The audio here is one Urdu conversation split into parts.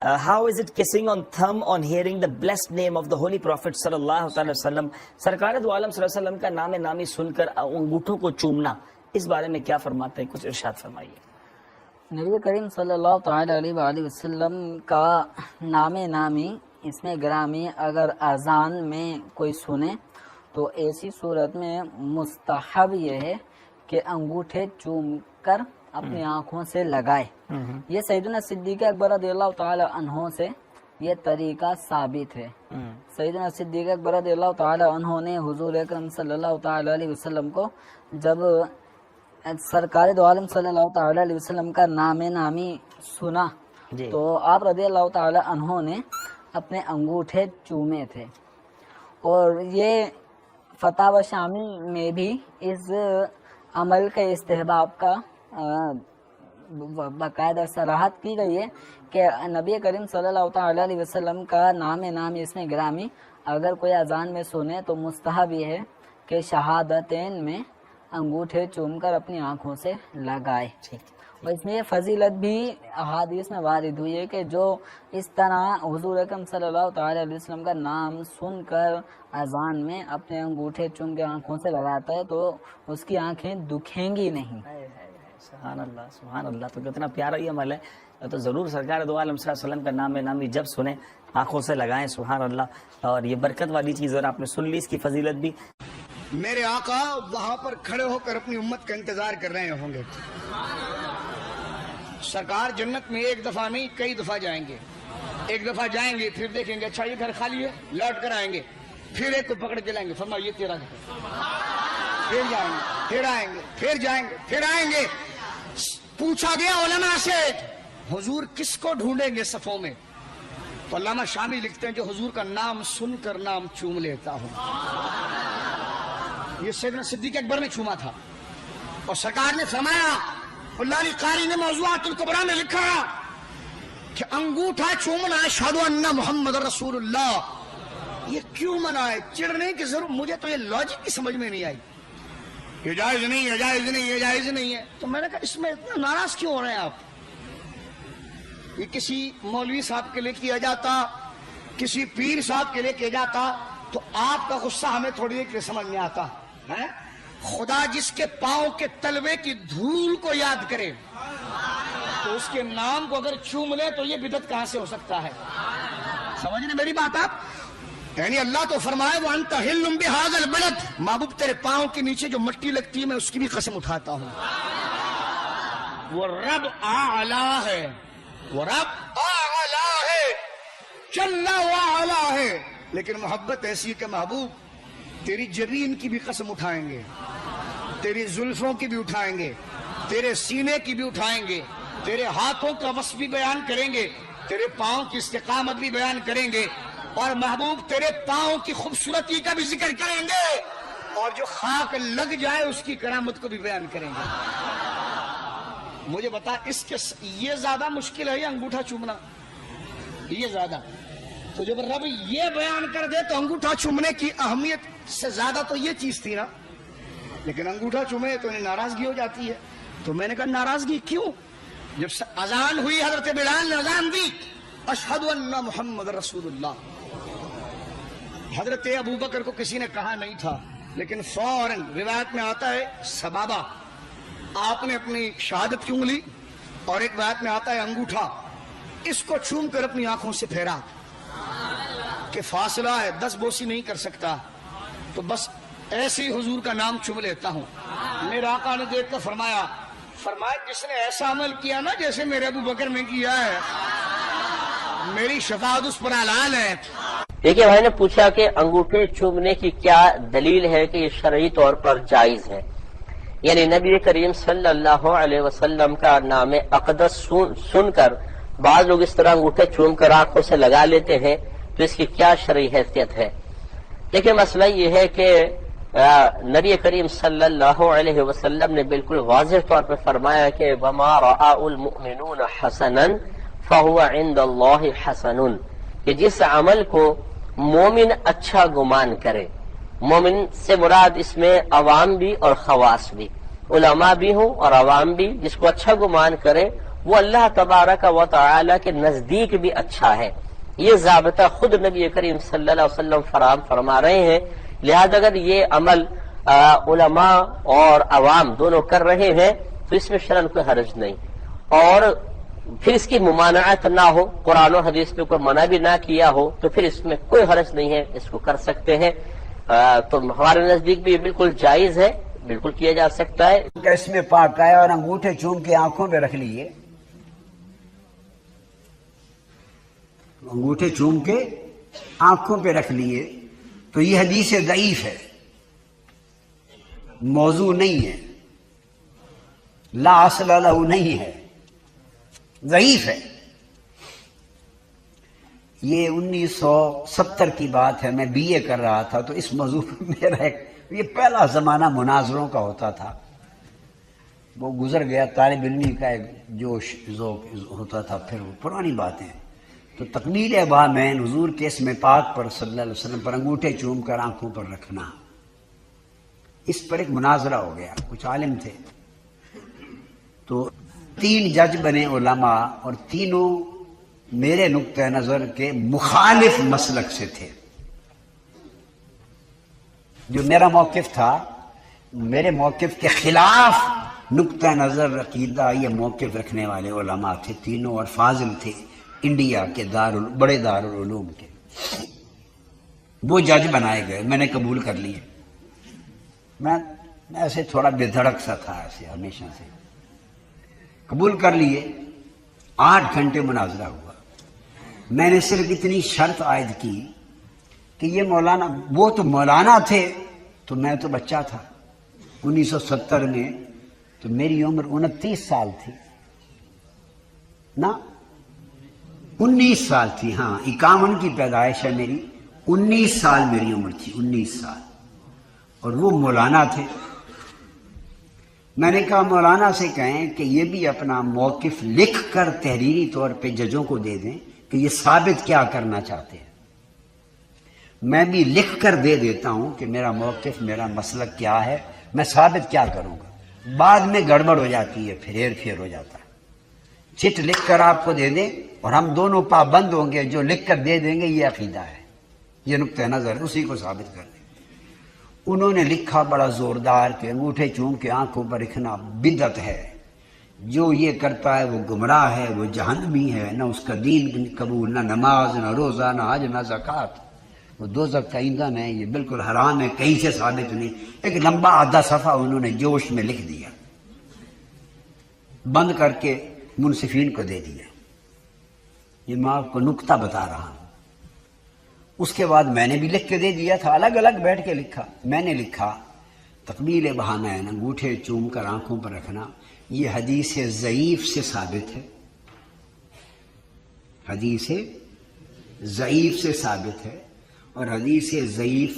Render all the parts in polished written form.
How is it kissing on thumb on hearing the blessed name of the Holy Prophet sallallahu alaihi wasallam? سرکار دو عالم صلی اللہ علیہ وسلم کا نام نامی سن کر انگوٹھوں کو چومنا، اس بارے میں کیا فرماتے ہیں؟ کچھ ارشاد فرمائیے۔ نبی کریم صلی اللہ تعالی علیہ وآلہ وسلم کا نام نامی اس میں گرامی اگر اذان میں کوئی سنے تو ایسی صورت میں مستحب یہ ہے کہ انگوٹھے چوم کر اپنی آنکھوں سے لگائے۔ یہ سیدنا صدیق اکبر رضی اللہ تعالی عنہ سے یہ طریقہ ثابت ہے۔ سیدنا صدیق اکبر رضی اللہ تعالی عنہ نے حضور اکرم صلی اللہ تعالی علیہ وسلم کو جب سرکار دو عالم صلی اللہ تعالی علیہ وسلم کا نام نامی سنا تو آپ رضی اللہ تعالی عنہ نے اپنے انگوٹھے چومے تھے، اور یہ فتاوی شامل میں بھی اس عمل کے استحباب کا باقاعدہ صراحت کی گئی ہے کہ نبی کریم صلی اللہ تعالی علیہ وسلم کا نام نامی اس میں گرامی اگر کوئی اذان میں سنے تو مستحب یہ ہے کہ شہادتین میں انگوٹھے چوم کر اپنی آنکھوں سے لگائے۔ اور اس میں یہ فضیلت بھی احادیث میں وارد ہوئی ہے کہ جو اس طرح حضور اکرم صلی اللہ تعالی علیہ وسلم کا نام سن کر اذان میں اپنے انگوٹھے چوم کے آنکھوں سے لگاتا ہے تو اس کی آنکھیں دکھیں گی نہیں۔ سبحان اللہ، سبحان اللہ، تو کتنا پیارا یہ عمل ہے۔ تو ضرور سرکار دو عالم صلی اللہ علیہ وسلم کا نام نامی جب سنیں آنکھوں سے لگائیں۔ سبحان اللہ، اور یہ برکت والی چیز، اور آپ نے سن لی اس کی فضیلت بھی۔ میرے آقا وہاں پر کھڑے ہو کر اپنی امت کا انتظار کر رہے ہوں گے۔ سرکار جنت میں ایک دفعہ نہیں کئی دفعہ جائیں گے۔ ایک دفعہ جائیں گے پھر دیکھیں گے اچھا یہ گھر خالی ہے، لوٹ کر آئیں گے، پھر ایک کو پکڑ کے لائیں گے، فرمایا یہ تیرا گھر، پھر جائیں گے، پھر آئیں گے، پھر جائیں گے، پھر آئیں گے۔ پوچھا گیا علماء سے حضور کس کو ڈھونڈیں گے صفوں میں؟ تو علامہ شامی لکھتے ہیں جو حضور کا نام سن کر نام چوم لیتا ہوں۔ یہ سیدنا صدیق اکبر نے چوما تھا، اور سرکار نے فرمایا، اللہ علی قاری نے موضوعات الکبریٰ میں لکھا کہ انگوٹھا چومنا اشہد ان محمد رسول اللہ، یہ کیوں منع ہے؟ چڑھنے کی ضرورت، مجھے تو یہ لاجک کی سمجھ میں نہیں آئی، یہ جائز نہیں ہے، جائز نہیں ہے، جائز نہیں ہے۔ تو میں نے کہا اس میں اتنا ناراض کیوں ہو رہے ہیں آپ؟ یہ کسی مولوی صاحب کے لیے کیا جاتا، کسی پیر صاحب کے لیے کیا جاتا تو آپ کا غصہ ہمیں تھوڑی دیر کے لیے سمجھ میں آتا ہے۔ خدا جس کے پاؤں کے تلوے کی دھول کو یاد کرے تو اس کے نام کو اگر چوم لے تو یہ بدعت کہاں سے ہو سکتا ہے؟ سمجھنے میری بات آپ؟ یعنی اللہ تو فرمائے وَأَنْتَ حِلٌّ بِهَذَا الْبَلَدِ، محبوب تیرے پاؤں کے نیچے جو مٹی لگتی ہے میں اس کی بھی قسم اٹھاتا ہوں۔ وہ رب اعلیٰ ہے، وہ رب اعلیٰ ہے، جل وعلا ہے، لیکن محبت ایسی کہ محبوب تیری جبین کی بھی قسم اٹھائیں گے، تیری زلفوں کی بھی اٹھائیں گے، تیرے سینے کی بھی اٹھائیں گے، تیرے ہاتھوں کا وصف بھی بیان کریں گے، تیرے پاؤں کی استقامت بھی بیان کریں گے، اور محبوب تیرے پاؤں کی خوبصورتی کا بھی ذکر کریں گے، اور جو خاک لگ جائے اس کی کرامت کو بھی بیان کریں گے۔ مجھے بتا اس کے یہ زیادہ مشکل ہے یہ انگوٹھا چومنا؟ یہ زیادہ؟ تو جب رب یہ بیان کر دے تو انگوٹھا چومنے کی اہمیت سے زیادہ تو یہ چیز تھی نا، لیکن انگوٹھا چومے تو انہیں ناراضگی ہو جاتی ہے۔ تو میں نے کہا ناراضگی کیوں؟ جب اذان ہوئی حضرت بلال نے اذان دی اشہد ان محمد رسول اللہ، حضرت ابوبکر کو کسی نے کہا نہیں تھا لیکن فوراً روایت میں آتا ہے سبابہ آپ نے اپنی شہادت کی انگلی، اور ایک روایت میں آتا ہے انگوٹھا، اس کو چوم کر اپنی آنکھوں سے پھیرا کہ فاصلہ ہے 10 بوسی نہیں کر سکتا، تو بس ایسے ہی حضور کا نام چوم لیتا ہوں۔ میرے آقا نے دیکھ کر فرمایا جس نے ایسا عمل کیا نا جیسے میرے ابو بکر نے کیا ہے، میری شفاعت اس پر اعلان ہے۔ دیکھیے بھائی نے پوچھا کہ انگوٹھے چومنے کی کیا دلیل ہے کہ یہ شرعی طور پر جائز ہے، یعنی نبی کریم صلی اللہ علیہ وسلم کا نام اقدس سن کر بعض لوگ اس طرح انگوٹھے چوم کر آنکھوں سے لگا لیتے ہیں، تو اس کی کیا شرعی حیثیت ہے؟ دیکھیں مسئلہ یہ ہے کہ نبی کریم صلی اللہ علیہ وسلم نے بالکل واضح طور پر فرمایا کہ وَمَا رَآءُ الْمُؤْمِنُونَ حَسَنًا فَهُوَ عِنْدَ اللَّهِ حَسَنٌ، کہ جس عمل کو مومن اچھا گمان کرے، مومن سے مراد اس میں عوام بھی اور خواص بھی، علماء بھی ہوں اور عوام بھی، جس کو اچھا گمان کرے وہ اللہ تبارک و تعالی کے نزدیک بھی اچھا ہے. یہ ضابطہ خود نبی کریم صلی اللہ علیہ وسلم فراہم فرما رہے ہیں. لہذا اگر یہ عمل علماء اور عوام دونوں کر رہے ہیں تو اس میں شرعاً کوئی حرج نہیں، اور پھر اس کی ممانعت نہ ہو، قرآن و حدیث میں کوئی منع بھی نہ کیا ہو تو پھر اس میں کوئی حرج نہیں ہے، اس کو کر سکتے ہیں. تو ہمارے نزدیک بھی یہ بالکل جائز ہے، بالکل کیا جا سکتا ہے. کہ اس میں پاک آیا اور انگوٹھے چوم کے آنکھوں پہ رکھ لیے، انگوٹھے چوم کے آنکھوں پہ رکھ لیے، تو یہ حدیث ضعیف ہے، موضوع نہیں ہے، لا اصل لہ نہیں ہے، ضعیف ہے. یہ 1970 کی بات ہے، میں بی اے کر رہا تھا، تو اس موضوع پر میرا یہ پہلا زمانہ مناظروں کا ہوتا تھا، وہ گزر گیا. طالب علمی کا ایک جوش ذوق ہوتا تھا، پھر وہ پرانی باتیں. تو تقلیل ابامین حضور کے اسم پاک پر صلی اللہ علیہ وسلم پر انگوٹھے چوم کر آنکھوں پر رکھنا، اس پر ایک مناظرہ ہو گیا. کچھ عالم تھے، تو 3 جج بنے علماء، اور تینوں میرے نقطہ نظر کے مخالف مسلک سے تھے. جو میرا موقف تھا، میرے موقف کے خلاف نقطہ نظر عقیدہ یہ موقف رکھنے والے علماء تھے تینوں، اور فاضل تھے انڈیا کے بڑے دارالعلوم کے. وہ جج بنائے گئے، میں نے قبول کر لیے. میں ایسے تھوڑا بے دھڑک سا تھا، ایسے ہمیشہ سے قبول کر لیے. 8 گھنٹے مناظرہ ہوا. میں نے صرف اتنی شرط عائد کی کہ یہ مولانا، وہ تو مولانا تھے تو میں تو بچہ تھا. 1970 میں تو میری عمر 29 سال تھی نا، 19 سال تھی. ہاں 51 کی پیدائش ہے میری، 19 سال میری عمر تھی، 19 سال. اور وہ مولانا تھے. میں نے کہا مولانا سے کہیں کہ یہ بھی اپنا موقف لکھ کر تحریری طور پہ ججوں کو دے دیں کہ یہ ثابت کیا کرنا چاہتے ہیں. میں بھی لکھ کر دے دیتا ہوں کہ میرا موقف، میرا مسلک کیا ہے، میں ثابت کیا کروں گا. بعد میں گڑبڑ ہو جاتی ہے، پھر ہیر پھیر ہو جاتا ہے. چٹ لکھ کر آپ کو دے دیں اور ہم دونوں پابند ہوں گے، جو لکھ کر دے دیں گے یہ عقیدہ ہے، یہ نقطہ نظر ہے، اسی کو ثابت کر دیں. انہوں نے لکھا بڑا زوردار کہ انگوٹھے چوم کے آنکھوں پر رکھنا بدعت ہے، جو یہ کرتا ہے وہ گمراہ ہے، وہ جہنمی ہے، نہ اس کا دین قبول، نہ نماز، نہ روزہ، نہ حج، نہ زکوٰۃ، وہ دوزخ کا ایندھن ہے، یہ بالکل حرام ہے، کہیں سے ثابت نہیں. ایک لمبا آدھا صفحہ انہوں نے جوش میں لکھ دیا، بند کر کے منصفین کو دے دیا. یہ میں آپ کو نکتہ بتا رہا ہوں. اس کے بعد میں نے بھی لکھ کے دے دیا تھا، الگ الگ بیٹھ کے لکھا. میں نے لکھا تقبیل بہامین، انگوٹھے چوم کر آنکھوں پر رکھنا، یہ حدیث ضعیف سے ثابت ہے، حدیث ضعیف سے ثابت ہے. اور حدیث ضعیف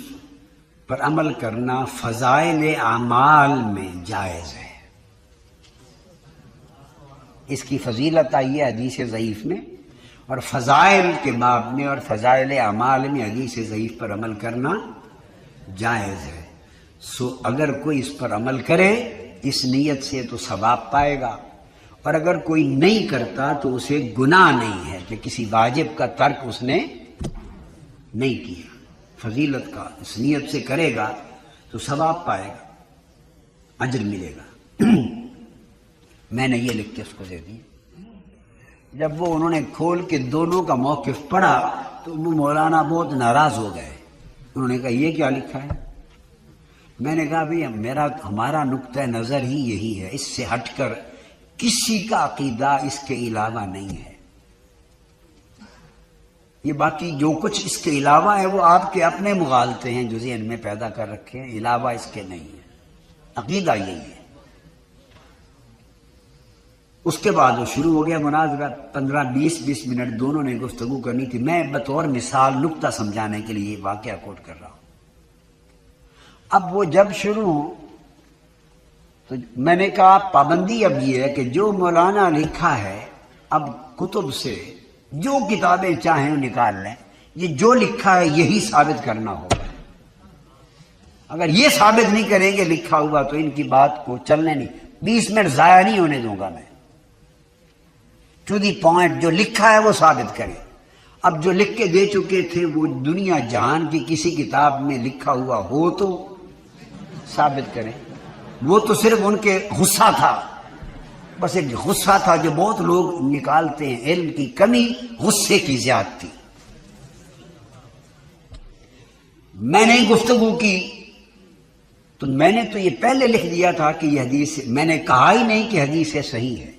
پر عمل کرنا فضائل اعمال میں جائز ہے. اس کی فضیلت آئی ہے حدیث ضعیف میں، اور فضائل کے باب میں اور فضائل اعمال میں حدیث ضعیف پر عمل کرنا جائز ہے. سو اگر کوئی اس پر عمل کرے اس نیت سے تو ثواب پائے گا، اور اگر کوئی نہیں کرتا تو اسے گناہ نہیں ہے کہ کسی واجب کا ترک اس نے نہیں کیا. فضیلت کا اس نیت سے کرے گا تو ثواب پائے گا، اجر ملے گا. میں نے یہ لکھ کے اس کو دے دی. جب وہ انہوں نے کھول کے دونوں کا موقف پڑھا تو وہ مولانا بہت ناراض ہو گئے. انہوں نے کہا یہ کیا لکھا ہے؟ میں نے کہا بھئی ہمارا نقطہ نظر ہی یہی ہے، اس سے ہٹ کر کسی کا عقیدہ اس کے علاوہ نہیں ہے. یہ باقی جو کچھ اس کے علاوہ ہے وہ آپ کے اپنے مغالطے ہیں جو ذہن میں پیدا کر رکھے ہیں، علاوہ اس کے نہیں ہے. عقیدہ یہی ہے. اس کے بعد وہ شروع ہو گیا مناظرہ. 15-20 منٹ دونوں نے گفتگو کرنی تھی. میں بطور مثال نقطہ سمجھانے کے لیے واقعہ کوٹ کر رہا ہوں. اب وہ جب شروع ہوں تو میں نے کہا پابندی اب یہ ہے کہ جو مولانا لکھا ہے اب کتب سے جو کتابیں چاہیں نکال لیں، یہ جو لکھا ہے یہی ثابت کرنا ہوگا. اگر یہ ثابت نہیں کریں گے لکھا ہوا تو ان کی بات کو چلنے نہیں. 20 منٹ ضائع نہیں ہونے دوں گا میں. ٹو دی پوائنٹ جو لکھا ہے وہ ثابت کریں. اب جو لکھ کے دے چکے تھے وہ دنیا جہان کی کسی کتاب میں لکھا ہوا ہو تو ثابت کریں. وہ تو صرف ان کے غصہ تھا، بس ایک غصہ تھا جو بہت لوگ نکالتے ہیں. علم کی کمی غصے کی زیادتی. میں نے گفتگو کی تو میں نے تو یہ پہلے لکھ دیا تھا کہ یہ حدیث، میں نے کہا ہی نہیں کہ حدیث صحیح ہے،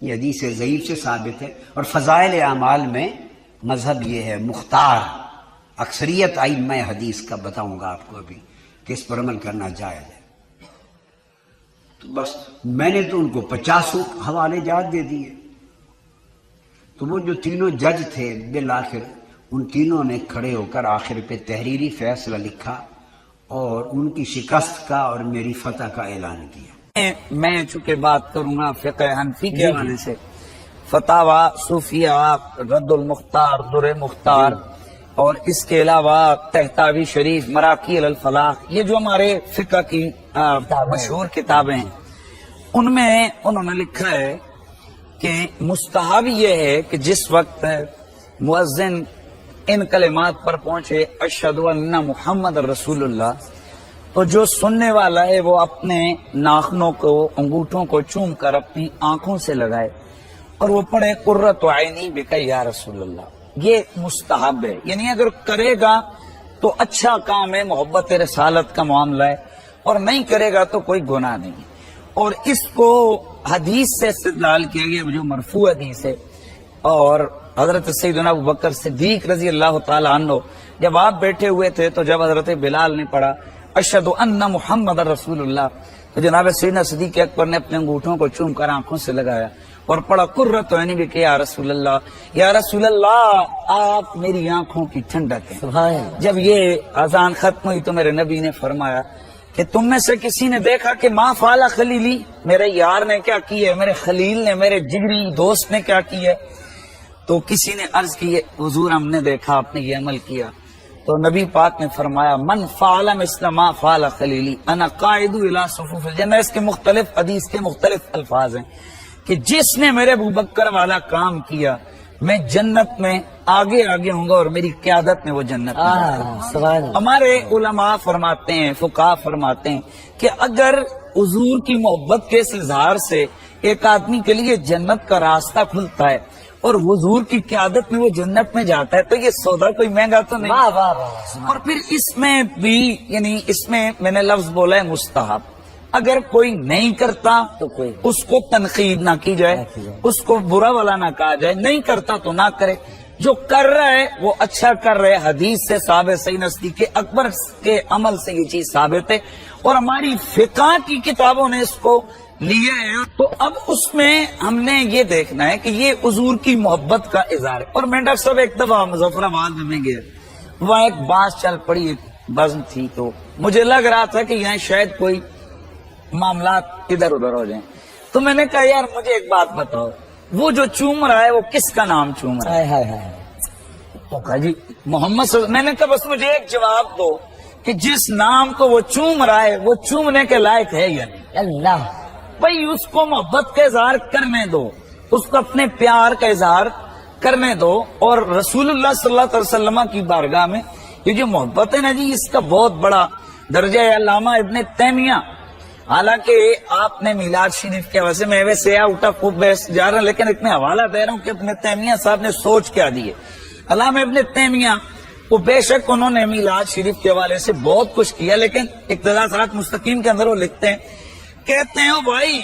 یہ حدیث ضعیف سے ثابت ہے. اور فضائل اعمال میں مذہب یہ ہے مختار، اکثریت ائمہ حدیث کا بتاؤں گا آپ کو ابھی کہ اس پر عمل کرنا جائز ہے. تو بس میں نے تو ان کو 50 حوالے جات دے دیے. تو وہ جو تینوں جج تھے بالآخر ان تینوں نے کھڑے ہو کر آخر پہ تحریری فیصلہ لکھا اور ان کی شکست کا اور میری فتح کا اعلان کیا. میں چونکہ بات کروں گا فقہ حنفی کے حوالے سے، فتاوی صوفیہ، رد المختار، در مختار، اور اس کے علاوہ تحتاوی شریف، مراقی الفلاح، یہ جو ہمارے فقہ کی مشہور کتابیں ہیں، ان میں انہوں نے لکھا ہے کہ مستحب یہ ہے کہ جس وقت مؤذن ان کلمات پر پہنچے اشہد ان محمد رسول اللہ، تو جو سننے والا ہے وہ اپنے ناخنوں کو، انگوٹھوں کو چوم کر اپنی آنکھوں سے لگائے اور وہ پڑھے قرۃ عینی بک یا رسول اللہ. یہ مستحب ہے، یعنی اگر کرے گا تو اچھا کام ہے، محبت رسالت کا معاملہ ہے، اور نہیں کرے گا تو کوئی گناہ نہیں. اور اس کو حدیث سے استدلال کیا گیا جو مرفوع حدیث ہے. اور حضرت سیدنا ابوبکر صدیق رضی اللہ تعالی عنہ جب آپ بیٹھے ہوئے تھے تو جب حضرت بلال نے پڑھا اشہد ان محمد رسول اللہ، تو جناب سیدنا صدیق اکبر نے اپنے انگوٹھوں کو چوم کر آنکھوں سے لگایا اور پڑھا قرۃ عینی بک یا رسول اللہ، یا رسول اللہ آپ میری آنکھوں کی ٹھنڈک ہیں. جب یہ اذان ختم ہوئی تو میرے نبی نے فرمایا کہ تم میں سے کسی نے دیکھا کہ ما فعل خلیلی، میرے یار نے کیا کی ہے، میرے خلیل نے، میرے جگری دوست نے کیا کی ہے؟ تو کسی نے عرض کی حضور ہم نے دیکھا آپ نے یہ عمل کیا. تو نبی پاک نے فرمایا من فعل مثل ما فعل خلیلی انا قائد الی صفوف الجنہ. اس کے مختلف حدیث کے مختلف الفاظ ہیں کہ جس نے میرے ابوبکر والا کام کیا میں جنت میں آگے آگے ہوں گا اور میری قیادت میں وہ جنت میں. ہمارے علماء فرماتے ہیں، فقہاء فرماتے ہیں کہ اگر حضور کی محبت کے اس اظہار سے ایک آدمی کے لیے جنت کا راستہ کھلتا ہے اور حضور کی قیادت میں وہ جنت میں جاتا ہے تو یہ سودا کوئی مہنگا تو نہیں. اور پھر اس میں بھی، یعنی اس میں میں نے لفظ بولا ہے مستحب. اگر کوئی نہیں کرتا تو کوئی اس کو تنقید نہ کی جائے، اس کو برا والا نہ کہا جائے، نہیں کرتا تو نہ کرے. جو کر رہا ہے وہ اچھا کر رہے، حدیث سے ثابت، صحیح نزدیک اکبر کے عمل سے یہ چیز ثابت ہے اور ہماری فقہ کی کتابوں نے اس کو لیا ہے. تو اب اس میں ہم نے یہ دیکھنا ہے کہ یہ حضور کی محبت کا اظہار ہے. اور میں ڈاکٹر صاحب ایک دفعہ مظفر آباد میں گیا، وہاں ایک بانس چل پڑی، ایک بزم تھی، تو مجھے لگ رہا تھا کہ یہاں شاید کوئی معاملات ادھر ادھر ہو جائیں. تو میں نے کہا یار مجھے ایک بات بتاؤ، وہ جو چوم رہا ہے وہ کس کا نام چوم رہا ہے؟ تو کہا جی محمد صلی اللہ علیہ وسلم. میں نے کہا بس مجھے ایک جواب دو کہ جس نام کو وہ چوم رہا ہے وہ چومنے کے لائق ہے یا نہیں؟ اللہ بھائی اس کو محبت کا اظہار کرنے دو، اس کو اپنے پیار کا اظہار کرنے دو. اور رسول اللہ صلی اللہ علیہ وسلم کی بارگاہ میں یہ جو محبت ہے نا جی، اس کا بہت بڑا درجہ ہے. علامہ ابن تیمیہ، حالانکہ آپ نے میلاد شریف کے وجہ میں ویسے اٹھا خوب بحث جا رہا ہوں، لیکن اتنے حوالہ دے رہا ہوں کہ ابن تیمیہ صاحب نے سوچ کیا دیے. علامہ ابن تیمیہ وہ بے شک انہوں نے میلاد شریف کے حوالے سے بہت کچھ کیا، لیکن اقتداء صراط مستقیم کے اندر وہ لکھتے ہیں، کہتے ہیں بھائی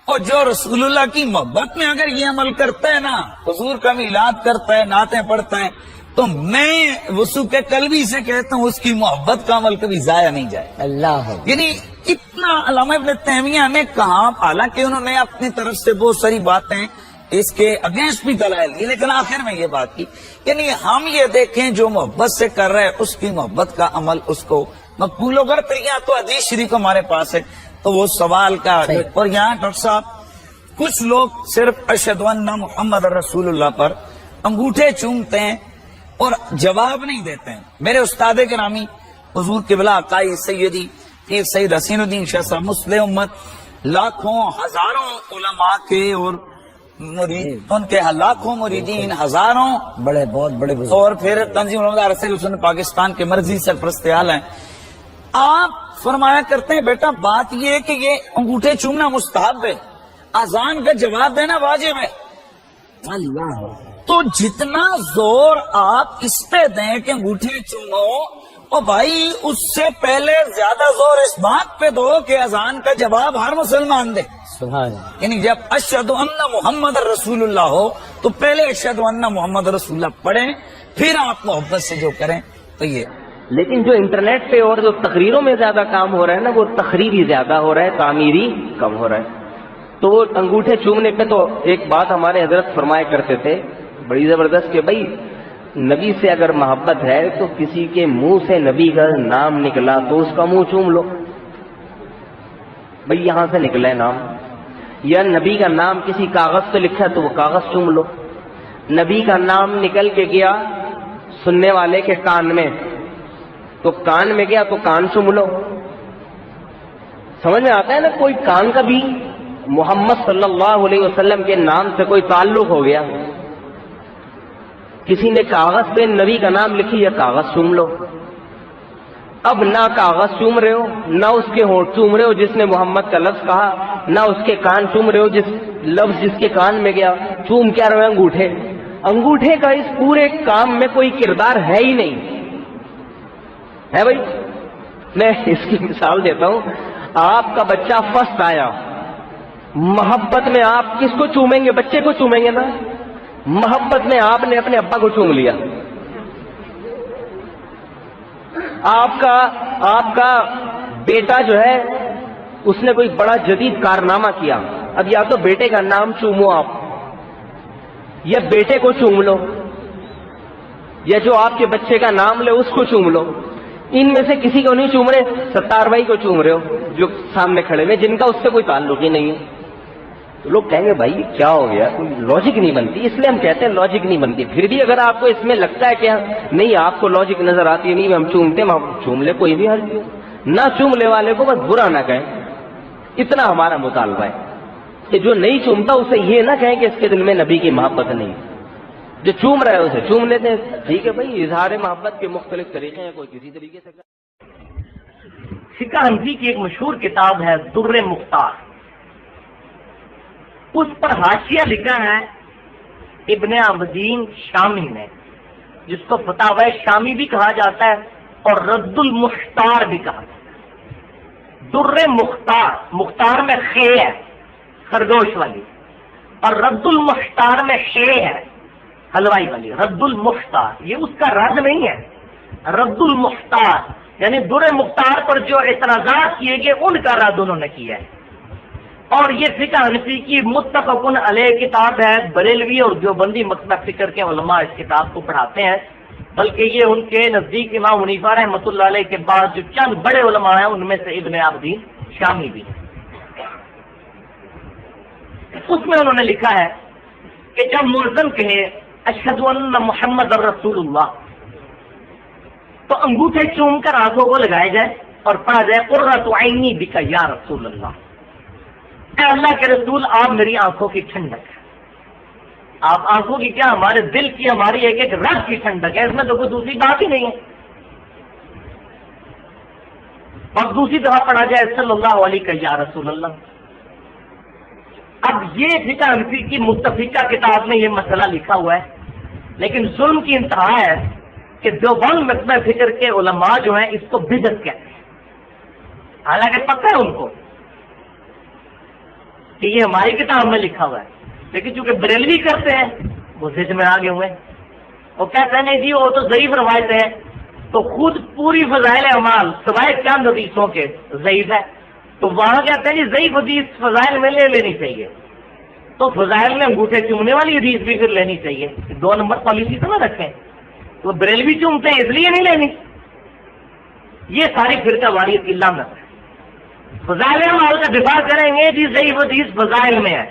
اور جو رسول اللہ کی محبت میں اگر یہ عمل کرتا ہے نا، حضور کا میلاد کرتا ہے، نعتیں پڑھتا ہے، تو میں وسوق قلبی سے کہتا ہوں اس کی محبت کا عمل کبھی ضائع نہیں جائے. اللہ یعنی اتنا علامہ ابن تیمیہ نے کہا، حالانکہ انہوں نے اپنی طرف سے بہت ساری باتیں اس کے اگینسٹ بھی دلائل دی، لیکن آخر میں یہ بات کی یعنی ہم یہ دیکھیں جو محبت سے کر رہے اس کی محبت کا عمل اس کو مقبول ہوگا. پھر یہاں تو حدیث شریف ہمارے پاس ہے تو وہ سوال کا. اور یہاں ڈاکٹر صاحب کچھ لوگ صرف اشہد ان محمد رسول اللہ پر انگوٹھے چومتے ہیں اور جواب نہیں دیتے ہیں. میرے استاد گرامی حضور قبلہ قائد سیدی پیر سید حسین الدین شاہ صاحب مسلم امت، لاکھوں ہزاروں علماء کے اور مرید ان کے لاکھوں مریدین ہزاروں بڑے بہت بڑے بزرگ اور پھر تنظیم علماء رسول سنت پاکستان کے مرضی سرپرست اعلیٰ ہیں. آپ فرمایا کرتے ہیں بیٹا بات یہ ہے کہ یہ انگوٹھے چومنا مستحب ہے، اذان کا جواب دینا واجب ہے. اللہ تو جتنا زور آپ اس پہ دیں کہ انگوٹھے چومو، اور بھائی اس سے پہلے زیادہ زور اس بات پہ دو کہ اذان کا جواب ہر مسلمان دے. سبحان اللہ. یعنی جب اشہد ان محمد رسول اللہ ہو تو پہلے اشہد ان محمد رسول اللہ پڑھیں، پھر آپ محبت سے جو کریں. تو یہ لیکن جو انٹرنیٹ پہ اور جو تقریروں میں زیادہ کام ہو رہا ہے نا، وہ تقریری زیادہ ہو رہا ہے، تعمیری کم ہو رہا ہے. تو وہ انگوٹھے چومنے پہ تو ایک بات ہمارے حضرت فرمایا کرتے تھے بڑی زبردست کہ بھائی نبی سے اگر محبت ہے تو کسی کے منہ سے نبی کا نام نکلا تو اس کا منہ چوم لو. بھئی یہاں سے نکلا ہے نام، یا نبی کا نام کسی کاغذ پہ لکھا ہے تو وہ کاغذ چوم لو. نبی کا نام نکل کے گیا سننے والے کے کان میں تو کان میں گیا تو کان چوم لو. سمجھ میں آتا ہے نا، کوئی کان کا بھی محمد صلی اللہ علیہ وسلم کے نام سے کوئی تعلق ہو گیا، کسی نے کاغذ پہ نبی کا نام لکھی یا کاغذ چوم لو. اب نہ کاغذ چوم رہے ہو، نہ اس کے ہونٹ چوم رہے ہو جس نے محمد کا لفظ کہا، نہ اس کے کان چوم رہے ہو جس لفظ جس کے کان میں گیا. چوم کیا رہے انگوٹھے. انگوٹھے کا اس پورے کام میں کوئی کردار ہے ہی نہیں ہے. بھائی میں اس کی مثال دیتا ہوں. آپ کا بچہ فرسٹ آیا، محبت میں آپ کس کو چومیں گے؟ بچے کو چومیں گے نا. محبت میں آپ نے اپنے ابا کو چوم لیا. آپ کا بیٹا جو ہے اس نے کوئی بڑا جدید کارنامہ کیا، اب یا تو بیٹے کا نام چومو آپ، یا بیٹے کو چوم لو، یا جو آپ کے بچے کا نام لے اس کو چوم لو. ان میں سے کسی کو نہیں چوم رہے، ستار بھائی کو چوم رہے ہو جو سامنے کھڑے ہوئے جن کا اس سے کوئی تعلق ہی نہیں ہے. تو لوگ کہیں گے بھائی کیا ہو گیا، کوئی لاجک نہیں بنتی. اس لیے ہم کہتے ہیں لاجک نہیں بنتی. پھر بھی اگر آپ کو اس میں لگتا ہے کہ نہیں آپ کو لاجک نظر آتی ہے، نہیں ہم چومتے ہیں، ہم چوم لے، کوئی بھی حل نہیں. نہ چومنے والے کو بس برا نہ کہیں، اتنا ہمارا مطالبہ ہے کہ جو نہیں چومتا اسے یہ نہ کہیں کہ اس کے دل میں نبی کی محبت نہیں. جو چوم رہا ہے اسے چوم لیتے ہیں، ٹھیک ہے بھائی. اظہار محبت کے مختلف طریقے ہیں، کوئی کسی طریقے سے. فقہ حنفی کی ایک مشہور کتاب ہے در مختار، اس پر حاشیہ لکھا ہے ابن عابدین شامی نے، جس کو فتاوی شامی بھی کہا جاتا ہے اور رد المختار بھی کہا جاتا ہے. در مختار، مختار میں خے ہے خرگوش والی، اور رد المختار میں شے ہے حلوائی والی. رد المختار یہ اس کا رد نہیں ہے، رد المختار یعنی در مختار پر جو اعتراضات کیے گئے ان کا رد انہوں نے کیا ہے. اور یہ فقہ حنفی کی متفقن علیہ کتاب ہے. بریلوی اور دیوبندی مکتبہ فکر کے علماء اس کتاب کو پڑھاتے ہیں، بلکہ یہ ان کے نزدیک امام حنیفہ رحمۃ اللہ علیہ کے بعد جو چند بڑے علماء ہیں ان میں سے ابن عابدین شامی بھی. اس میں انہوں نے لکھا ہے کہ جب مؤذن کہے اشہد ان محمد رسول اللہ تو انگوٹھے چوم کر آنکھوں کو لگائے جائے اور پڑھا جائے قرۃ عینی بک یا رسول اللہ. اے اللہ کے رسول آپ میری آنکھوں کی ٹھنڈک ہے. آپ آنکھوں کی کیا، ہمارے دل کی، ہماری ایک ایک رگ کی ٹھنڈک ہے. اس میں تو کوئی دوسری بات ہی نہیں ہے. اور دوسری طرح پڑھا جائے صلی اللہ علیہ یا رسول اللہ. اب یہ فقہ حنفی کی متفقہ کتاب میں یہ مسئلہ لکھا ہوا ہے، لیکن ظلم کی انتہا ہے کہ دیوبند مکتبہ فکر کے علماء جو ہیں اس کو بدعت کہتے ہیں، حالانکہ پتہ ہے ان کو کہ یہ ہماری کتاب میں لکھا ہوا ہے، لیکن چونکہ بریلوی کرتے ہیں وہ ذہن میں آگے ہوئے. وہ کہتے ہیں نہیں جی وہ تو ضعیف روایت ہے، تو خود پوری فضائل اعمال سوائے چند حدیثوں کے ضعیف ہے. تو وہاں کہتے ہیں جی ضعیف حدیث فضائل میں لے لینی چاہیے، تو فضائل میں انگوٹھے چومنے والی حدیث بھی پھر لینی چاہیے. 2 نمبر پالیسی تو نہ رکھیں، تو بریلوی چومتے ہیں اس لیے نہیں لینی. یہ ساری فرقہ واریت کی لعنت ہے. فضائل اعمال کا دفاع کریں گے جی ضعیف حدیث فضائل میں ہے،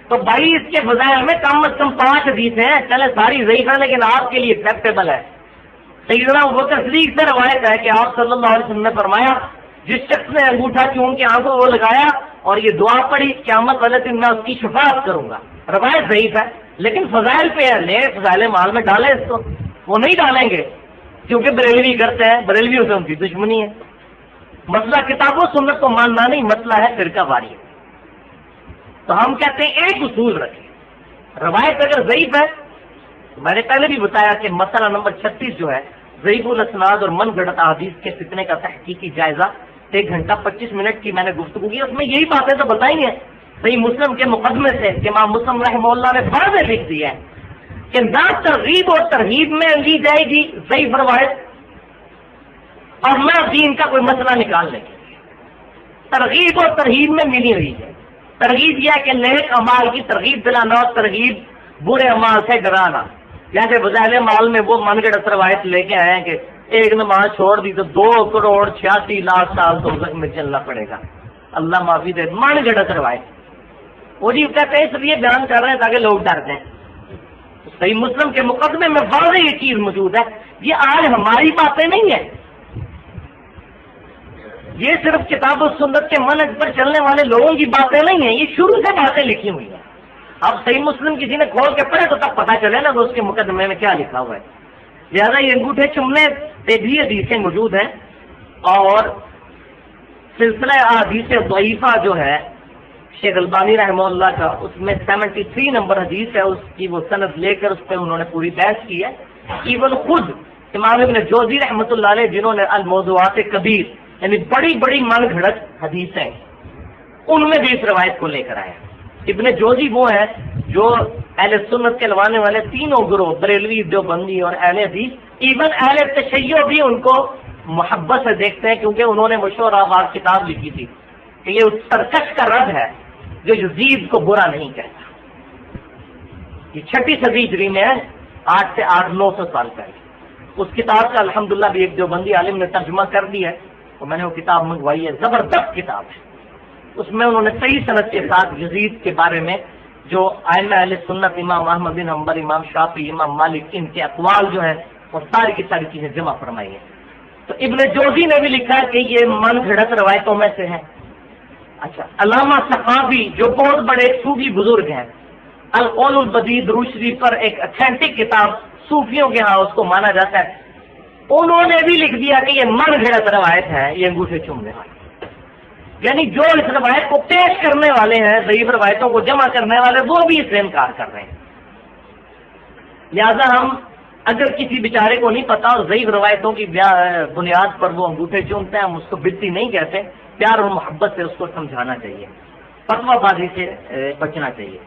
تو بھائی اس کے فضائل میں کم از کم 5 حدیث ہیں، چلے ساری ضعیف ہیں لیکن آپ کے لیے ایکسیپٹیبل ہے. سیدنا ابوبکر صدیق سے روایت ہے کہ آپ صلی اللہ علیہ وسلم نے فرمایا جس شخص نے انگوٹھا چوم کے آنکھوں کو لگایا اور یہ دعا پڑھی قیامت والے دن میں اس کی شفاعت کروں گا. روایت ضعیف ہے لیکن فضائل پہ ہے، لے فضائل مال میں ڈالے اس کو. وہ نہیں ڈالیں گے کیونکہ بریلوی کرتے ہیں، بریلویوں سے ان کی دشمنی ہے. مسئلہ کتاب و سنت کو ماننا نہیں، مسئلہ ہے فرقہ واریت. تو ہم کہتے ہیں ایک اصول رکھیں، روایت اگر ضعیف ہے، میں نے پہلے بھی بتایا کہ مسئلہ نمبر 36 جو ہے ضعیف الاسناد اور من گھڑت احادیث کے فتنے کا تحقیقی جائزہ، 1 گھنٹہ 25 منٹ کی میں نے گفتگو کی، اس میں یہی باتیں تو بتائی ہیں. صحیح مسلم کے مقدمے سے امام مسلم رحمہ اللہ نے واضح لکھ دیا ہے کہ نہ ترغیب اور ترہیب میں لی جائے گی ضعیف روایت، اور نہ دین کا کوئی مسئلہ نکالنے کی. ترغیب اور ترہیب میں ملی ہوئی ہے. ترغیب یہ ہے کہ نیک امال کی ترغیب دلانا اور ترغیب برے امال سے ڈرانا. جیسے فضائل مال میں وہ من گھڑت روایت لے کے آئے ہیں کہ ایک نماز چھوڑ دی تو 2,86,00,000 سال دوزخ میں چلنا پڑے گا. اللہ معافی دے، من گھڑت روایت. وہ جی کہتے ہیں اس لیے بیان کر رہے ہیں تاکہ لوگ ڈر جائیں. صحیح مسلم کے مقدمے میں واضح یہ چیز موجود ہے. یہ آج ہماری باتیں نہیں ہیں، یہ صرف کتاب و سنت کے منہج پر چلنے والے لوگوں کی باتیں نہیں ہیں، یہ شروع سے باتیں لکھی ہوئی ہیں. اب صحیح مسلم کسی نے کھول کے پڑھے تو تب پتہ چلے نا کہ اس کے مقدمے میں کیا لکھا ہوا ہے. لہٰذا یہ انگوٹھے چومنے پہ بھی حدیثیں موجود ہیں، اور سلسلہ احادیث ضعیفہ جو ہے شیخ البانی رحمہ اللہ کا، اس میں 73 نمبر حدیث ہے، اس کی وہ سند لے کر اس پہ انہوں نے پوری بحث کی ہے. ایون خود امام ابن جوزی رحمۃ اللہ علیہ جنہوں نے الموضوعات کبیر یعنی بڑی بڑی من گھڑت حدیثیں، ان میں بھی اس روایت کو لے کر آئے. ابن جوزی وہ ہے جو اہل سنت کے لوانے والے تینوں گروہ بریلوی، دیوبندی اور اہل حدیث، ایون اہل تشیع بھی ان کو محبت سے دیکھتے ہیں، کیونکہ انہوں نے مشہور آواز کتاب لکھی تھی کہ یہ اس سرکش کا رد ہے جو یزید کو برا نہیں کہتا. یہ 6 صدی ہجری میں ہے، 800 سے 900 سال پہلے. اس کتاب کا الحمدللہ بھی ایک دیوبندی عالم نے ترجمہ کر دیا ہے، تو میں نے وہ کتاب منگوائی ہے، زبردست کتاب ہے. اس میں انہوں نے صحیح سند کے ساتھ یزید کے بارے میں جو ائمہ اہل سنت امام احمد بن حنبل، امام شافعی، امام مالک، ان کے اقوال جو ہیں وہ ساری کی ساری چیزیں جمع فرمائی ہیں. تو ابن جوزی نے بھی لکھا ہے کہ یہ من گھڑت روایتوں میں سے ہے. اچھا، علامہ سخاوی جو بہت بڑے صوفی بزرگ ہیں، القول البدیع درود شریف پر ایک اتھینٹک کتاب صوفیوں کے ہاں اس کو مانا جاتا ہے، انہوں نے بھی لکھ دیا کہ یہ من گھڑت روایت ہے، یہ انگوٹھے چومنے والی. یعنی جو اس روایت کو پیش کرنے والے ہیں، ضعیف روایتوں کو جمع کرنے والے، وہ بھی اس سے انکار کر رہے ہیں. لہذا ہم اگر کسی بیچارے کو نہیں پتا اور ضعیف روایتوں کی بنیاد پر وہ انگوٹھے چومتے ہیں، ہم اس کو بدتی نہیں کہتے، پیار اور محبت سے اس کو سمجھانا چاہیے، فتویٰ بازی سے بچنا چاہیے.